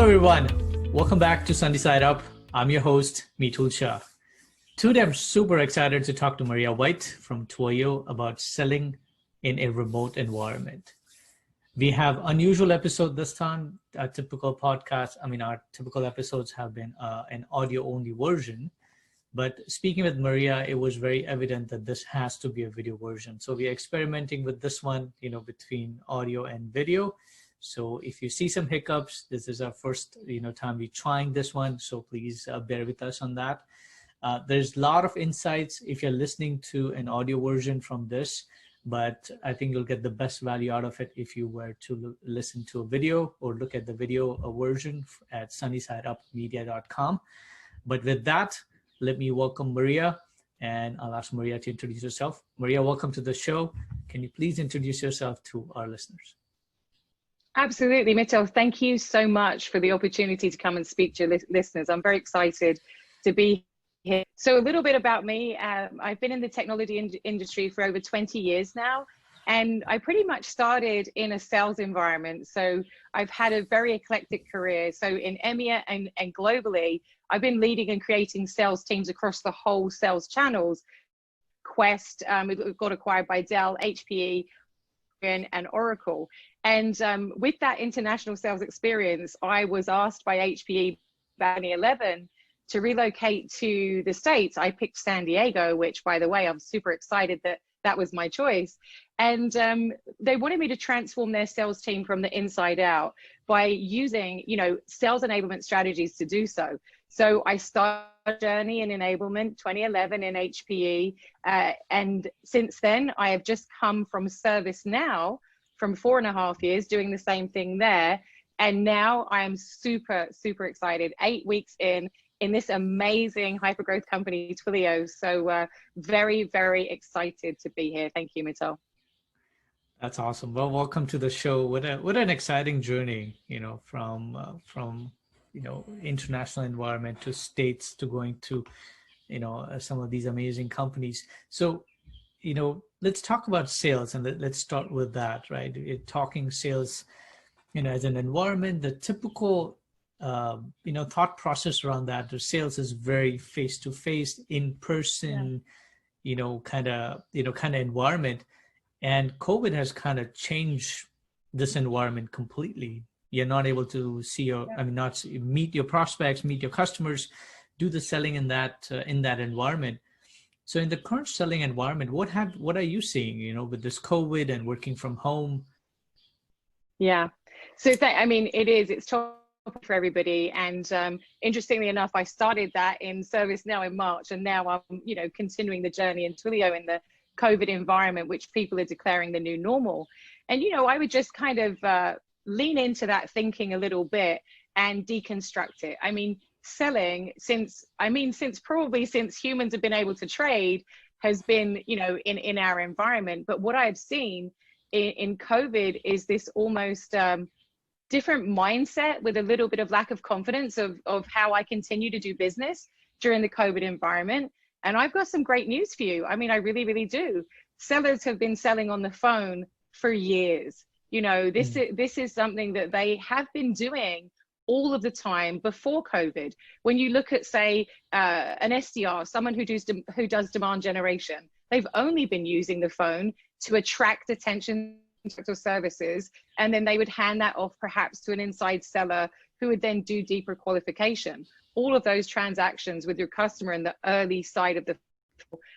everyone. Welcome back to Sunday Side Up. I'm your host, Mitul Shah. Today, I'm super excited to talk to Maria White from Twilio about selling in a remote environment. We have unusual episode this time. Our typical episodes have been an audio-only version. But speaking with Maria, it was very evident that this has to be a video version. So we're experimenting with this one, between audio and video. So if you see some hiccups, this is our first, time we're trying this one. So please bear with us on that. There's a lot of insights if you're listening to an audio version from this, but I think you'll get the best value out of it if you were to listen to a video or look at the video version at sunnysideupmedia.com. But with that, let me welcome Maria, and I'll ask Maria to introduce herself. Maria, welcome to the show. Can you please introduce yourself to our listeners? Absolutely, Mitul. Thank you so much for the opportunity to come and speak to your listeners. I'm very excited to be here. So a little bit about me. I've been in the technology industry for over 20 years now, and I pretty much started in a sales environment. So I've had a very eclectic career. So in EMEA and globally, I've been leading and creating sales teams across the whole sales channels. Quest, it got acquired by Dell, HPE, and Oracle. And with that international sales experience, I was asked by HPE back in 2011 to relocate to the States. I picked San Diego, which, by the way, I'm super excited that that was my choice. And they wanted me to transform their sales team from the inside out by using, sales enablement strategies to do so. So I started a journey in enablement 2011 in HPE. And since then, I have just come from ServiceNow from 4.5 years doing the same thing there. And now I am super, super excited. 8 weeks in this amazing hypergrowth company, Twilio. So very, very excited to be here. Thank you, Mitul. That's awesome. Well, welcome to the show. What an exciting journey, from international environment to States to going to, some of these amazing companies. So, let's talk about sales, and let's start with that, right? Talking sales, as an environment, the typical, thought process around that, the sales is very face-to-face, in-person, kind of environment. And COVID has kind of changed this environment completely. You're not able to see meet your prospects, meet your customers, do the selling in that environment. So in the current selling environment, what are you seeing, with this COVID and working from home? Yeah, so it's tough for everybody. And interestingly enough, I started that in ServiceNow in March, and now I'm, continuing the journey in Twilio in the COVID environment, which people are declaring the new normal. And, I would just kind of lean into that thinking a little bit and deconstruct it. I mean, selling since humans have been able to trade has been, in our environment. But what I've seen in COVID is this almost different mindset with a little bit of lack of confidence of how I continue to do business during the COVID environment. And I've got some great news for you. I mean, I really, really do. Sellers have been selling on the phone for years. This is something that they have been doing all of the time before COVID. When you look at, say, an SDR, someone who does demand generation, they've only been using the phone to attract attention to services, and then they would hand that off perhaps to an inside seller who would then do deeper qualification. All of those transactions with your customer in the early side of the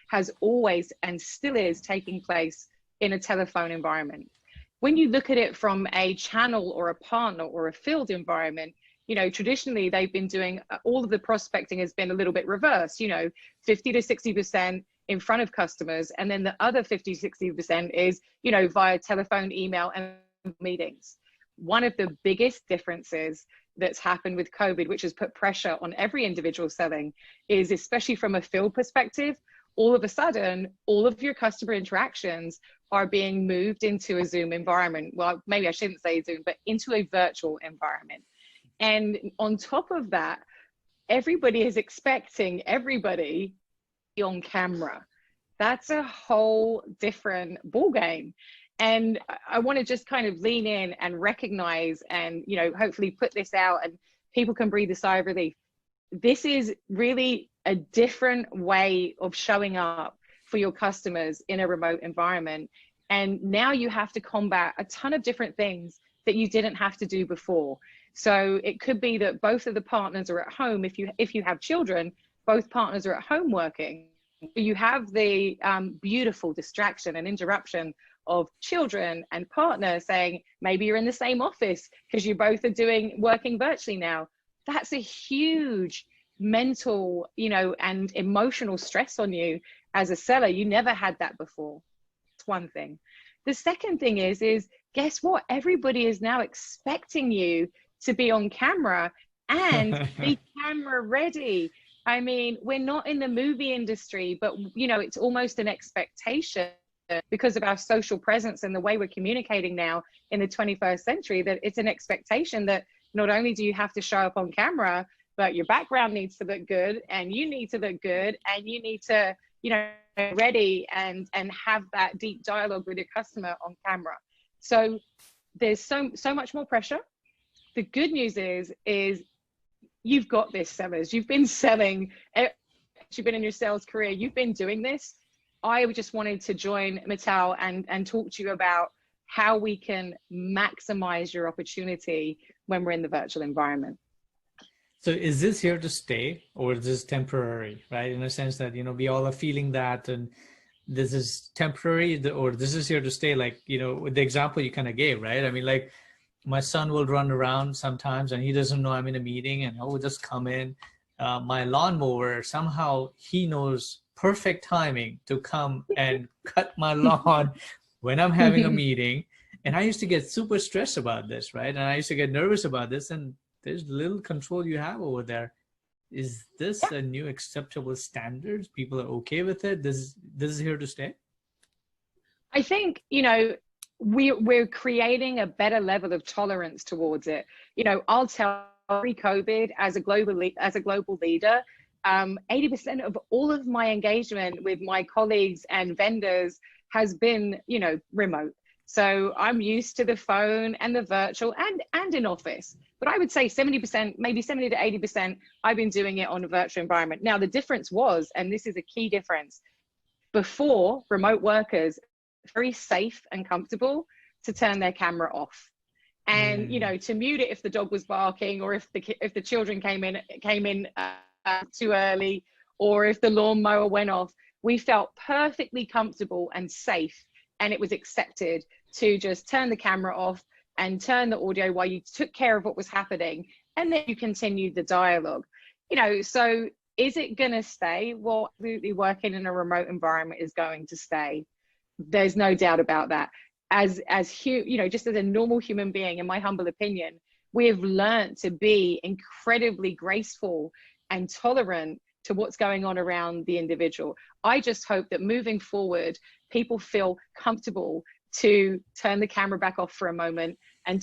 has always and still is taking place in a telephone environment. When you look at it from a channel or a partner or a field environment, traditionally they've been doing all of the prospecting has been a little bit reverse, 50 to 60% in front of customers. And then the other 50, 60% is, via telephone, email, and meetings. One of the biggest differences that's happened with COVID, which has put pressure on every individual selling, is especially from a field perspective, all of a sudden, all of your customer interactions are being moved into a Zoom environment. Well, maybe I shouldn't say Zoom, but into a virtual environment. And on top of that, everybody is expecting everybody on camera. That's a whole different ballgame. And I want to just kind of lean in and recognize and, hopefully put this out and people can breathe a sigh of relief. This is really a different way of showing up for your customers in a remote environment. And now you have to combat a ton of different things that you didn't have to do before. So it could be that both of the partners are at home. If you have children, both partners are at home working. You have the beautiful distraction and interruption of children and partner saying, maybe you're in the same office because you both are working virtually now. That's a huge mental, and emotional stress on you as a seller. You never had that before. That's one thing. The second thing is guess what? Everybody is now expecting you to be on camera and be camera ready. I mean, we're not in the movie industry, but it's almost an expectation because of our social presence and the way we're communicating now in the 21st century, that it's an expectation that not only do you have to show up on camera, but your background needs to look good, and you need to look good, and you need to, ready and have that deep dialogue with your customer on camera. So there's so much more pressure. The good news is you've got this, sellers. You've been selling, you've been in your sales career, you've been doing this. I just wanted to join Mittal and talk to you about how we can maximize your opportunity when we're in the virtual environment. So is this here to stay, or is this temporary, right? In a sense that, we all are feeling that, and this is temporary, or this is here to stay, like, with the example you kind of gave, right? I mean, like, my son will run around sometimes and he doesn't know I'm in a meeting, and he'll just come in. My lawnmower, somehow he knows perfect timing to come and cut my lawn when I'm having a meeting. And I used to get super stressed about this, right? And I used to get nervous about this, and there's little control you have over there. Is this a new acceptable standard? People are okay with it? This is here to stay? I think, we're creating a better level of tolerance towards it. I'll tell pre-COVID, as a global leader, 80% of all of my engagement with my colleagues and vendors has been, remote. So I'm used to the phone and the virtual and in office. But I would say 70%, maybe 70 to 80%, I've been doing it on a virtual environment. Now, the difference was, and this is a key difference, before, remote workers very safe and comfortable to turn their camera off, and to mute it if the dog was barking, or if the children came in too early, or if the lawnmower went off. We felt perfectly comfortable and safe, and it was accepted to just turn the camera off and turn the audio while you took care of what was happening, and then you continued the dialogue. So is it going to stay? Well, absolutely, working in a remote environment is going to stay. There's no doubt about that. Just as a normal human being, in my humble opinion, we have learned to be incredibly graceful and tolerant to what's going on around the individual. I just hope that moving forward, people feel comfortable to turn the camera back off for a moment and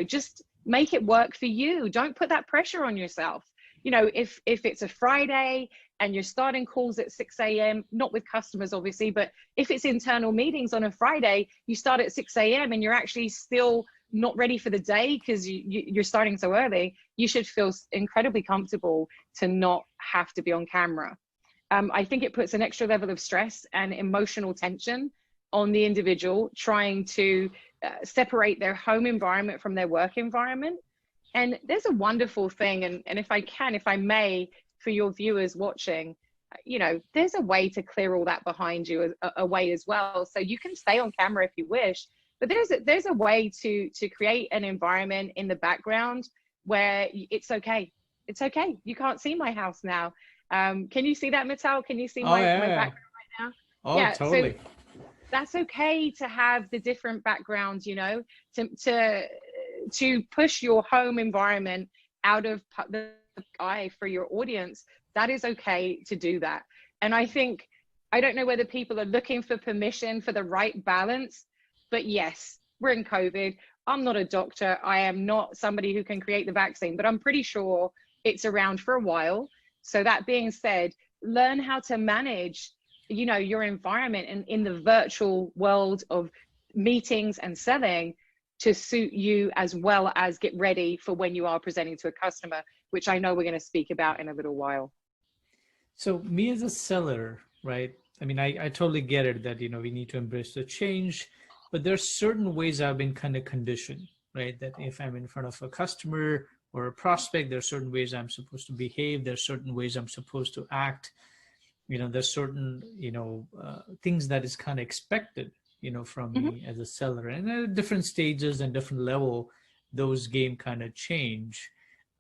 just make it work for you. Don't put that pressure on yourself. If it's a Friday and you're starting calls at 6 a.m., not with customers, obviously, but if it's internal meetings on a Friday, you start at 6 a.m. and you're actually still not ready for the day because you're starting so early, you should feel incredibly comfortable to not have to be on camera. I think it puts an extra level of stress and emotional tension on the individual trying to separate their home environment from their work environment. And there's a wonderful thing, and if I may, for your viewers watching, there's a way to clear all that behind you away as well. So you can stay on camera if you wish, but there's a way to create an environment in the background where it's okay. It's okay. You can't see my house now. Can you see that, Mittal? Can you see my background right now? Oh, yeah, totally. So that's okay to have the different backgrounds, to push your home environment out of the eye for your audience. That is okay to do that. And I don't know whether people are looking for permission for the right balance, but yes, we're in COVID. I'm not a doctor. I am not somebody who can create the vaccine, but I'm pretty sure it's around for a while. So that being said, learn how to manage, your environment and in the virtual world of meetings and selling. to suit you, as well as get ready for when you are presenting to a customer, which I know we're going to speak about in a little while. So me as a seller, right? I mean, I totally get it that, we need to embrace the change, but there's certain ways I've been kind of conditioned, right? That if I'm in front of a customer or a prospect, there's certain ways I'm supposed to behave. There's certain ways I'm supposed to act. There's certain, things that is kind of expected, from me as a seller. And at different stages and different level, those game kind of change.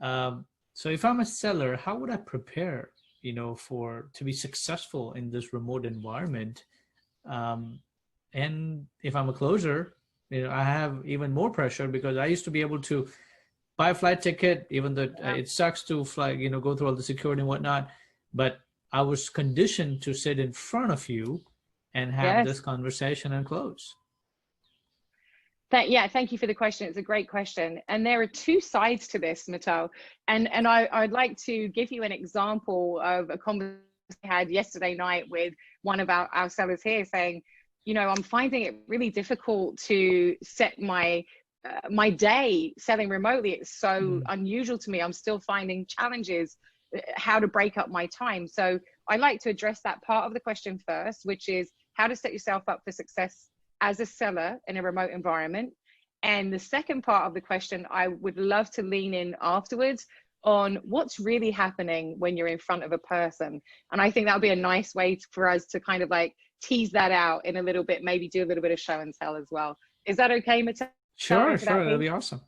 So if I'm a seller, how would I prepare, to be successful in this remote environment? And if I'm a closer, I have even more pressure because I used to be able to buy a flight ticket, even though it sucks to fly, go through all the security and whatnot. But I was conditioned to sit in front of you and have this conversation and close. Thank you for the question. It's a great question. And there are two sides to this, Matal. And I'd like to give you an example of a conversation I had yesterday night with one of our sellers here saying, I'm finding it really difficult to set my day selling remotely. It's so unusual to me. I'm still finding challenges, how to break up my time. So I like to address that part of the question first, which is how to set yourself up for success as a seller in a remote environment. And the second part of the question, I would love to lean in afterwards on what's really happening when you're in front of a person. And I think that would be a nice way for us to kind of like tease that out in a little bit, maybe do a little bit of show and tell as well. Is that okay, Matteo? Sure, that'd be awesome.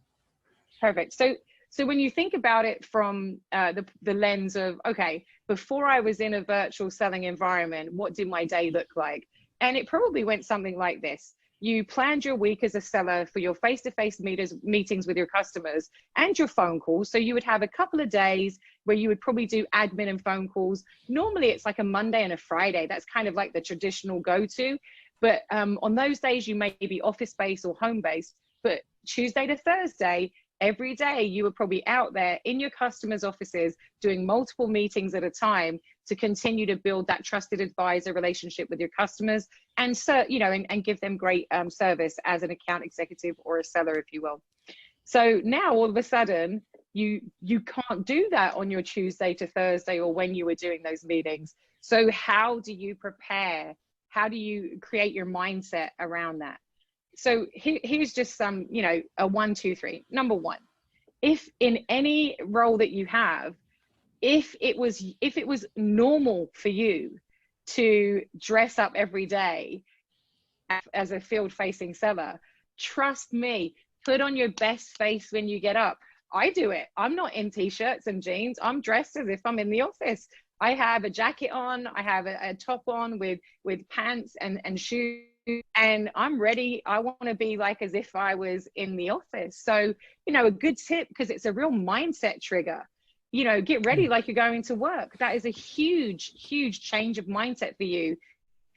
Perfect. So when you think about it from the lens of, okay, before I was in a virtual selling environment, what did my day look like? And it probably went something like this. You planned your week as a seller for your face-to-face meetings with your customers and your phone calls. So you would have a couple of days where you would probably do admin and phone calls. Normally it's like a Monday and a Friday. That's kind of like the traditional go-to. But on those days, you may be office-based or home-based. But Tuesday to Thursday, every day you were probably out there in your customers' offices doing multiple meetings at a time to continue to build that trusted advisor relationship with your customers and and give them great service as an account executive or a seller, if you will. So now all of a sudden you can't do that on your Tuesday to Thursday or when you were doing those meetings. So how do you prepare? How do you create your mindset around that? So here's just some, a 1, 2, 3. Number one, if in any role that you have, if it was normal for you to dress up every day as a field-facing seller, trust me, put on your best face when you get up. I do it. I'm not in t-shirts and jeans. I'm dressed as if I'm in the office. I have a jacket on. I have a top on with pants and shoes. And I'm ready. I want to be like as if I was in the office. So, a good tip, because it's a real mindset trigger, get ready like you're going to work. That is a huge, huge change of mindset for you.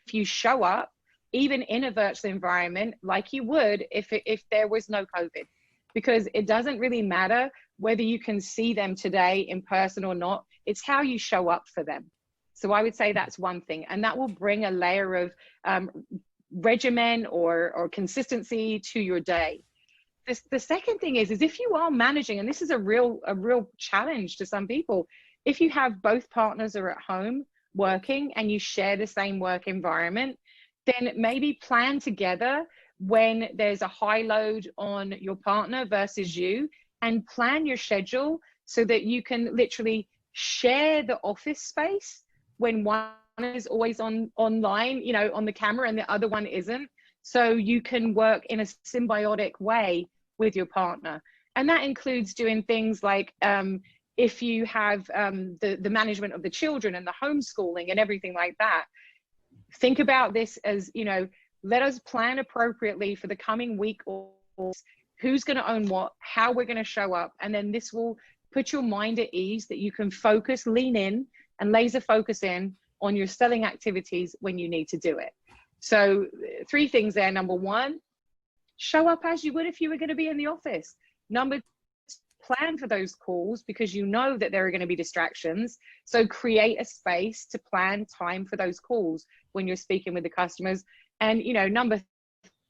If you show up, even in a virtual environment, like you would if there was no COVID, because it doesn't really matter whether you can see them today in person or not. It's how you show up for them. So I would say that's one thing. And that will bring a layer of regimen or consistency to your day. The second thing is if you are managing, and this is a real challenge to some people, if you have both partners are at home working and you share the same work environment, then maybe plan together when there's a high load on your partner versus you, and plan your schedule so that you can literally share the office space when one is always online, on the camera, and the other one isn't. So you can work in a symbiotic way with your partner. And that includes doing things like if you have the management of the children and the homeschooling and everything like that, think about this as, let us plan appropriately for the coming week or who's going to own what, how we're going to show up. And then this will put your mind at ease that you can focus, lean in and laser focus in on your selling activities when you need to do it. So 3 things there. Number 1, show up as you would if you were going to be in the office. Number 2, plan for those calls because you know that there are going to be distractions. So create a space to plan time for those calls when you're speaking with the customers. And, number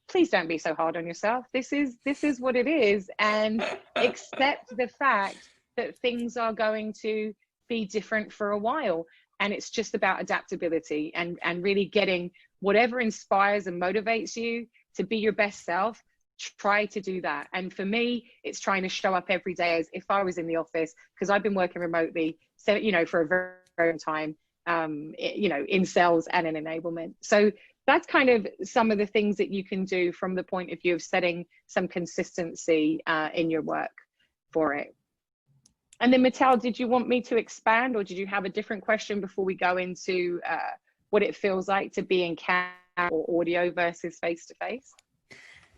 please don't be so hard on yourself. This is what it is, and accept the fact that things are going to be different for a while. And it's just about adaptability and really getting whatever inspires and motivates you to be your best self. Try to do that. And for me, it's trying to show up every day as if I was in the office, because I've been working remotely, so, you know, for a very, very long time, you know, in sales and in enablement. So that's kind of some of the things that you can do from the point of view of setting some consistency in your work for it. And then, Mattel, did you want me to expand, or did you have a different question before we go into what it feels like to be in camera or audio versus face-to-face?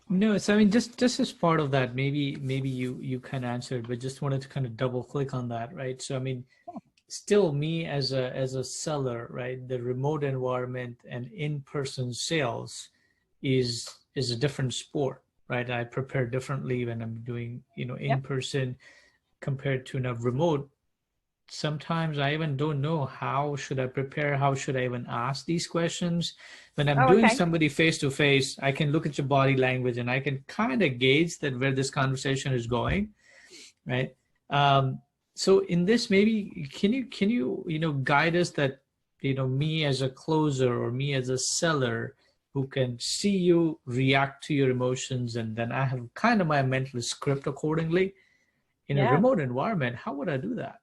No, so I mean, just as part of that, maybe you kind of answered, but just wanted to kind of double click on that, right? So I mean, still me as a seller, right? The remote environment and in-person sales is a different sport, right? I prepare differently when I'm doing, you know, in person compared to a remote. Sometimes I even don't know how should I prepare, how should I even ask these questions. When I'm doing somebody face to face, I can look at your body language and I can kind of gauge that where this conversation is going, right? So in this, maybe can you you know, guide us that, you know, me as a closer or me as a seller who can see you react to your emotions, and then I have kind of my mental script accordingly. In a remote environment, how would I do that?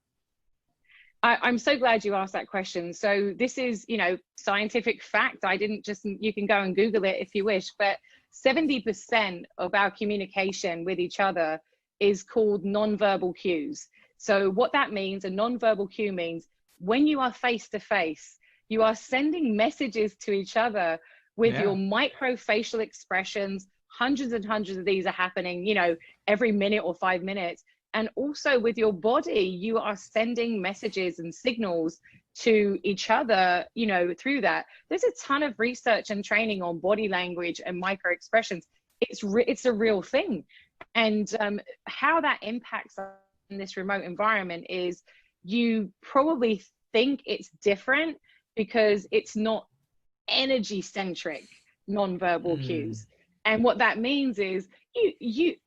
I'm so glad you asked that question. So this is, you know, scientific fact. I didn't just, you can go and Google it if you wish, but 70% of our communication with each other is called nonverbal cues. So what that means, a nonverbal cue means when you are face to face, you are sending messages to each other with your micro facial expressions. Hundreds and hundreds of these are happening, you know, every minute or 5 minutes. And also with your body, you are sending messages and signals to each other, you know, through that. There's a ton of research and training on body language and micro expressions. It's a real thing. And how that impacts us in this remote environment is you probably think it's different because it's not energy centric nonverbal cues. And what that means is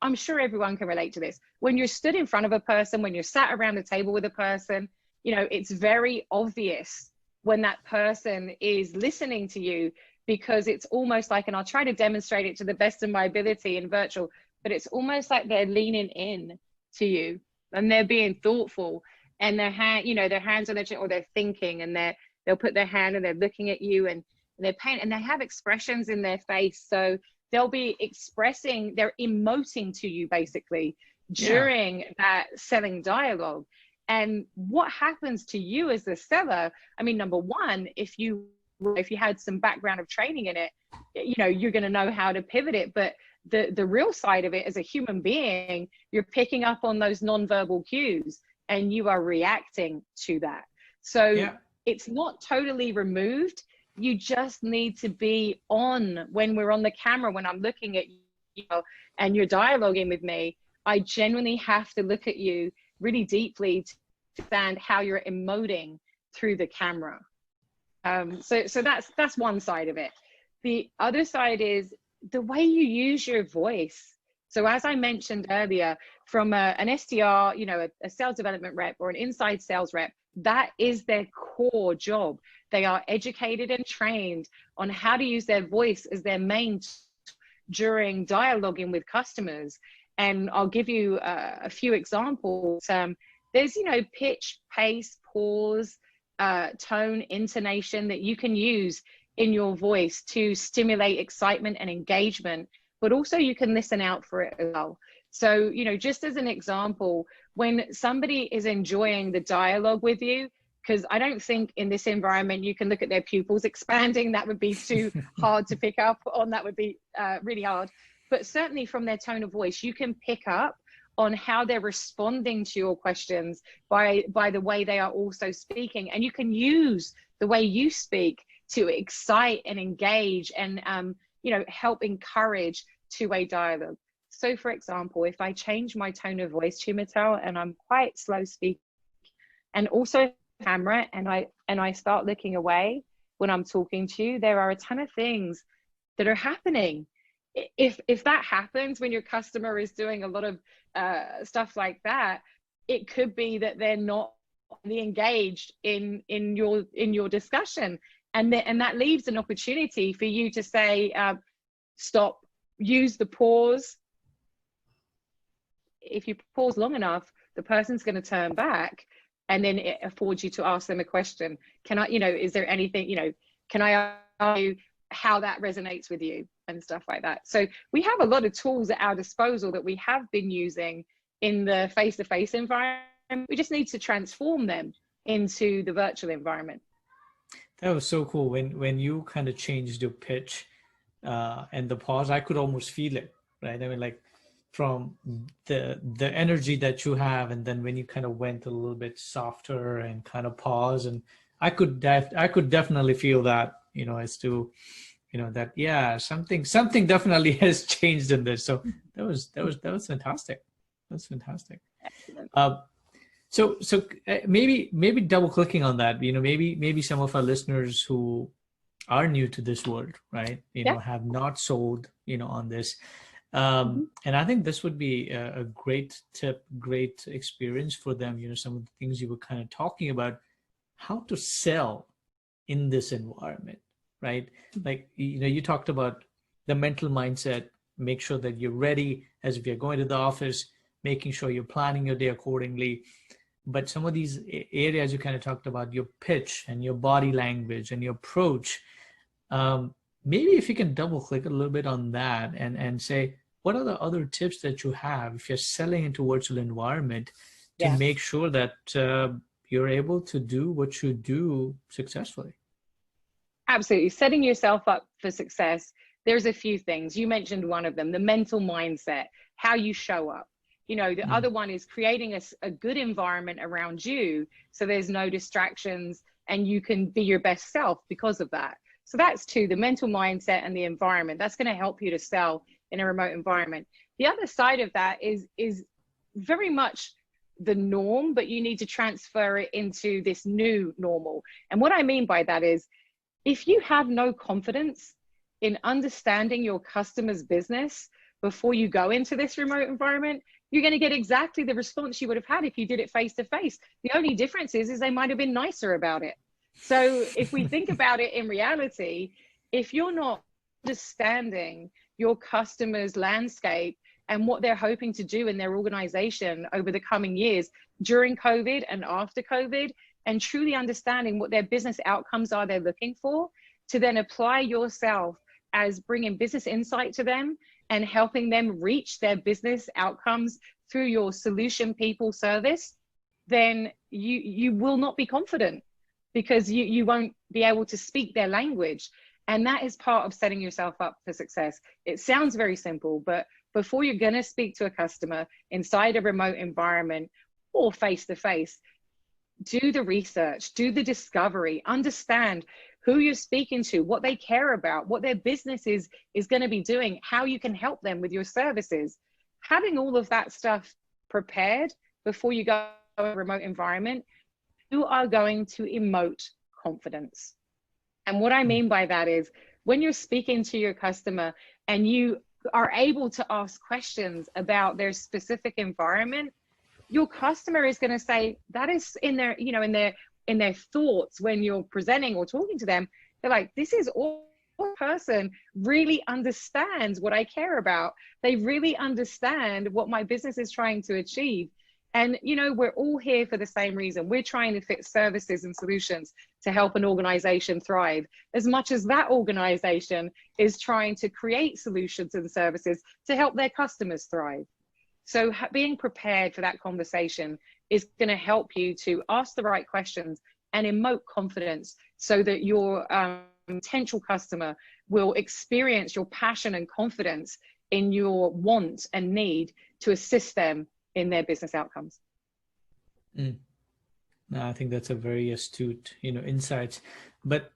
I'm sure everyone can relate to this. When you're stood in front of a person, when you're sat around the table with a person, you know, it's very obvious when that person is listening to you, because it's almost like, and I'll try to demonstrate it to the best of my ability in virtual, but it's almost like they're leaning in to you and they're being thoughtful, and their hand, you know, their hands on their chin, or they're thinking, and they'll put their hand and they're looking at you, and they're pain, and they have expressions in their face. So they'll be expressing, they're emoting to you basically during that selling dialogue. And what happens to you as the seller, I mean, number one, if you had some background of training in it, you know, you're going to know how to pivot it. But the real side of it, as a human being, you're picking up on those nonverbal cues and you are reacting to that. So it's not totally removed. You just need to be on when we're on the camera, when I'm looking at you know, and you're dialoguing with me. I genuinely have to look at you really deeply to understand how you're emoting through the camera. So that's one side of it. The other side is the way you use your voice. So as I mentioned earlier, from an SDR, you know, a sales development rep or an inside sales rep, that is their core job. They are educated and trained on how to use their voice as their main during dialoguing with customers. And I'll give you a few examples. There's, you know, pitch, pace, pause, tone, intonation that you can use in your voice to stimulate excitement and engagement, but also you can listen out for it as well. So, you know, just as an example, when somebody is enjoying the dialogue with you, because I don't think in this environment you can look at their pupils expanding. That would be too hard to pick up on. That would be really hard. But certainly from their tone of voice, you can pick up on how they're responding to your questions by the way they are also speaking. And you can use the way you speak to excite and engage and, you know, help encourage two-way dialogue. So for example, if I change my tone of voice to Mattel and I'm quite slow speaking, and also camera, and I start looking away when I'm talking to you, there are a ton of things that are happening. if that happens when your customer is doing a lot of stuff like that, it could be that they're not really engaged in your discussion, and that leaves an opportunity for you to say, stop, use the pause. If you pause long enough, the person's going to turn back, and then it affords you to ask them a question. Can I, is there anything, can I ask you how that resonates with you and stuff like that? So we have a lot of tools at our disposal that we have been using in the face-to-face environment. We just need to transform them into the virtual environment. That was so cool. When you kind of changed your pitch and the pause, I could almost feel it, right? I mean, like from the energy that you have, and then when you kind of went a little bit softer and kind of pause, and I could definitely feel that, as to, that, yeah, something definitely has changed in this. So that was fantastic. That's fantastic. So maybe double clicking on that, maybe some of our listeners who are new to this world, right? Have not sold, on this. And I think this would be a great tip, great experience for them. Some of the things you were kind of talking about, how to sell in this environment, right? Like, you talked about the mental mindset, make sure that you're ready as if you're going to the office, making sure you're planning your day accordingly. But some of these areas you kind of talked about, your pitch and your body language and your approach, maybe if you can double click a little bit on that and say, what are the other tips that you have if you're selling into virtual environment to make sure that you're able to do what you do successfully? Absolutely. Setting yourself up for success. There's a few things. You mentioned one of them, the mental mindset, how you show up. The other one is creating a good environment around you, so there's no distractions and you can be your best self because of that. So that's two, the mental mindset and the environment. That's going to help you to sell in a remote environment. The other side of that is very much the norm, but you need to transfer it into this new normal. And what I mean by that is, if you have no confidence in understanding your customer's business before you go into this remote environment, you're going to get exactly the response you would have had if you did it face to face. The only difference is they might have been nicer about it. So if we think about it in reality, if you're not understanding your customer's landscape and what they're hoping to do in their organization over the coming years, during COVID and after COVID, and truly understanding what their business outcomes are they're looking for, to then apply yourself as bringing business insight to them and helping them reach their business outcomes through your solution people service, then you will not be confident, because you won't be able to speak their language. And that is part of setting yourself up for success. It sounds very simple, but before you're going to speak to a customer inside a remote environment or face to face, do the research, do the discovery, understand who you're speaking to, what they care about, what their business is going to be doing, how you can help them with your services. Having all of that stuff prepared before you go to a remote environment, you are going to emote confidence. And what I mean by that is, when you're speaking to your customer and you are able to ask questions about their specific environment, your customer is going to say that is in their, in their thoughts when you're presenting or talking to them. They're like, this is all person really understands what I care about. They really understand what my business is trying to achieve. And, we're all here for the same reason. We're trying to fit services and solutions to help an organization thrive, as much as that organization is trying to create solutions and services to help their customers thrive. So being prepared for that conversation is going to help you to ask the right questions and emote confidence, so that your potential customer will experience your passion and confidence in your want and need to assist them in their business outcomes. No, I think that's a very astute, insights. But,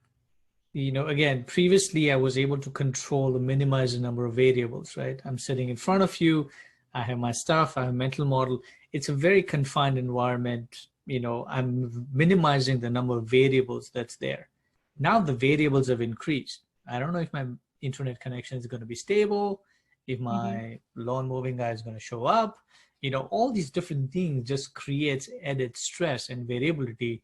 again, previously I was able to control or minimize the number of variables, right? I'm sitting in front of you. I have my stuff, I have a mental model. It's a very confined environment. I'm minimizing the number of variables that's there. Now the variables have increased. I don't know if my internet connection is going to be stable, if my lawn mowing guy is going to show up. All these different things just creates added stress and variability.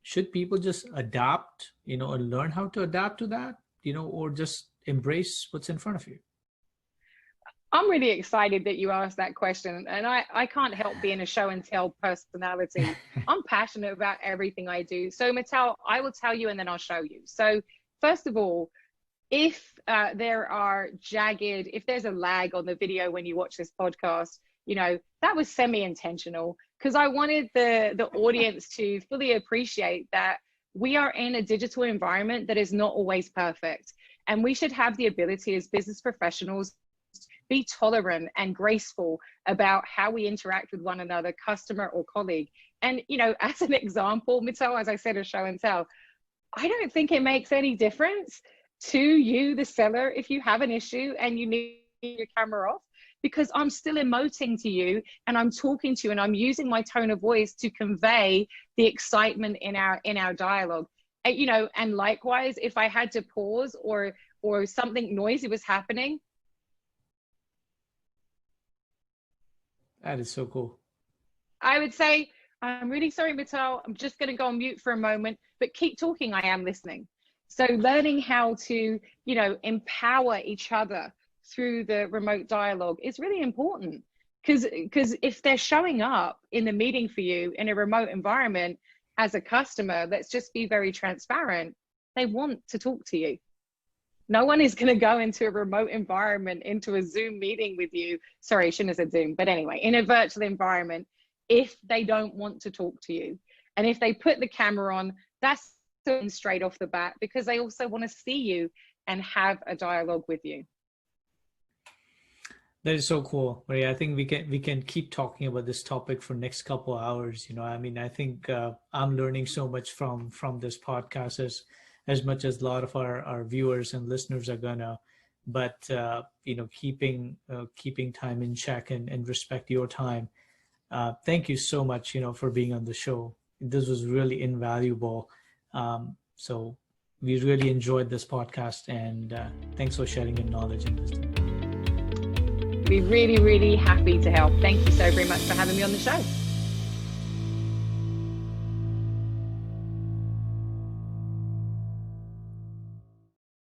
Should people just adapt, or learn how to adapt to that, or just embrace what's in front of you? I'm really excited that you asked that question, and I can't help being a show and tell personality. I'm passionate about everything I do. So Mattel, I will tell you and then I'll show you. So first of all, if if there's a lag on the video when you watch this podcast, that was semi-intentional, because I wanted the audience to fully appreciate that we are in a digital environment that is not always perfect. And we should have the ability as business professionals to be tolerant and graceful about how we interact with one another, customer or colleague. And, as an example, Mattel, as I said, a show and tell, I don't think it makes any difference to you, the seller, if you have an issue and you need your camera off, because I'm still emoting to you and I'm talking to you and I'm using my tone of voice to convey the excitement in our dialogue. And likewise, if I had to pause or something noisy was happening. That is so cool. I would say, I'm really sorry, Mattel, I'm just going to go on mute for a moment, but keep talking, I am listening. So learning how to, empower each other through the remote dialogue is really important, because if they're showing up in the meeting for you in a remote environment as a customer, let's just be very transparent, they want to talk to you. No one is going to go into a remote environment, into a Zoom meeting with you. Sorry, I shouldn't have said Zoom, but anyway, in a virtual environment, if they don't want to talk to you. And if they put the camera on, that's straight off the bat, because they also want to see you and have a dialogue with you. That is so cool, Maria. I think we can keep talking about this topic for next couple of hours. I think I'm learning so much from this podcast as much as a lot of our viewers and listeners are gonna. But keeping time in check and respect your time. Thank you so much, for being on the show. This was really invaluable. So we really enjoyed this podcast, and thanks for sharing your knowledge and wisdom. Be really, really happy to help. Thank you so very much for having me on the show.